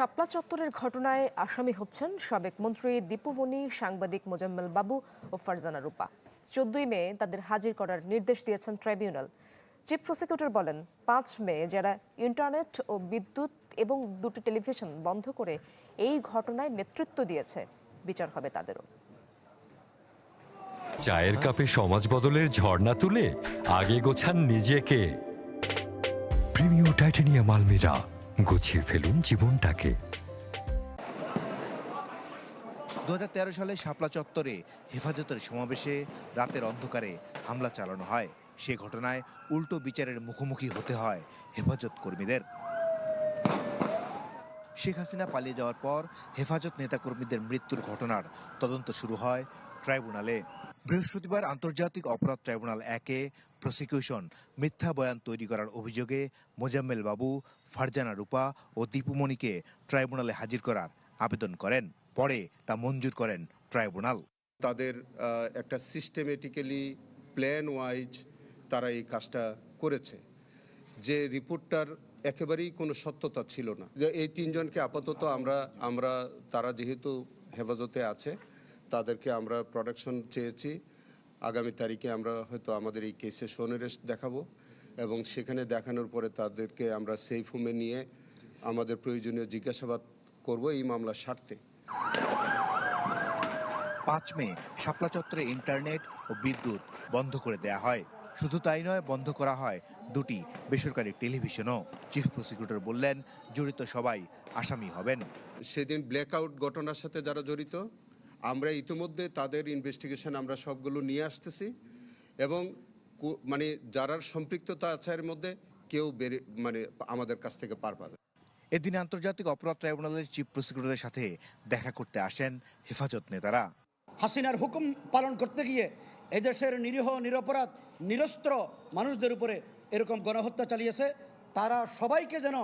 শাপলা চত্বরের ঘটনায় আসামি হচ্ছেন সাবেক মন্ত্রী দীপু মনি, সাংবাদিক মোজাম্মেল বাবু ও ফারজানা রূপা। 14 মে তাদের হাজির করার নির্দেশ দিয়েছেন ট্রাইব্যুনাল। চিফ প্রসিকিউটর বলেন, 5 মে যারা ইন্টারনেট ও বিদ্যুৎ এবং 2টি টেলিভিশন বন্ধ করে এই ঘটনায় নেতৃত্ব দিয়েছে, বিচার হবে তাদেরও। চায়ের কাপে সমাজ বদলের ঝর্ণা তুলে আগে গোছান নিজেকে। প্রিমিয়াম টাইটানিয়াম আলমিরা, গুছিয়ে ফেলুন জীবনটাকে। 2013 সালে শাপলা চত্বরে হেফাজতের সমাবেশে রাতের অন্ধকারে হামলা চালানো হয়। সে ঘটনায় উল্টো বিচারের মুখোমুখি হতে হয় হেফাজত কর্মীদের। শেখ হাসিনা পালিয়ে যাওয়ার পর হেফাজত নেতাকর্মীদের মৃত্যুর ঘটনার তদন্ত শুরু হয় ট্রাইব্যুনালে। বৃহস্পতিবার আন্তর্জাতিক অপরাধ ট্রাইব্যুনাল 1-এ প্রসিকিউশন মিথ্যা বয়ান তৈরি করার অভিযোগে মোজাম্মেল বাবু, ফারজানা রূপা ও দীপু মনিকে ট্রাইব্যুনালে হাজির করার আবেদন করেন। পরে তা মঞ্জুর করেন ট্রাইব্যুনাল। তাদের একটা সিস্টেমেটিক্যালি প্ল্যান ওয়াইজ তারা এই কাজটা করেছে, যে রিপোর্টটার একেবারেই কোনো সত্যতা ছিল না। এই 3 জনকে আপাতত আমরা তারা যেহেতু হেফাজতে আছে, তাদেরকে আমরা প্রোডাকশন চেয়েছি। আগামী তারিখে আমরা হয়তো আমাদের এই কেসে সোনেরেস্ট দেখাবো এবং সেখানে দেখানোর পরে তাদেরকে আমরা সেফ হোমে নিয়ে আমাদের প্রয়োজনীয় জিজ্ঞাসাবাদ করব এই মামলার স্বার্থে। 5 মে শাপলা চত্বরে ইন্টারনেট ও বিদ্যুৎ বন্ধ করে দেয়া হয়। শুধু তাই নয়, বন্ধ করা হয় 2টি বেসরকারি টেলিভিশনও। চিফ প্রসিকিউটর বললেন, জড়িত সবাই আসামি হবেন। সেদিন ব্ল্যাকআউট ঘটনার সাথে যারা জড়িত, আমরা ইতিমধ্যে তাদের ইনভেস্টিগেশন আমরা সবগুলো নিয়ে আসতেছি এবং মানে যারা সম্পৃক্ততা আছে এর মধ্যে কেউ আমাদের কাছ থেকে পার পাবে। এদিন আন্তর্জাতিক অপরাধ ট্রাইব্যুনালের চিফ প্রসিকিউটরের সাথে দেখা করতে আসেন হেফাজত নেতারা। হাসিনার হুকুম পালন করতে গিয়ে এদেশের নিরীহ, নিরপরাধ, নিরস্ত্র মানুষদের উপরে এরকম গণহত্যা চালিয়েছে। তারা সবাইকে যেন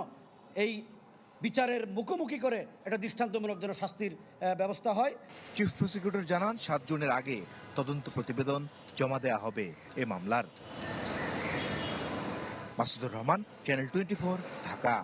এই বিচারের মুখোমুখি করে এটা দৃষ্টান্তমূলক যেন শাস্তির ব্যবস্থা হয়। চিফ প্রসিকিউটর জানান, 7 জুনের আগে তদন্ত প্রতিবেদন জমা দেয়া হবে এ মামলার। মাসুদুর রহমান, চ্যানেল 24, ঢাকা।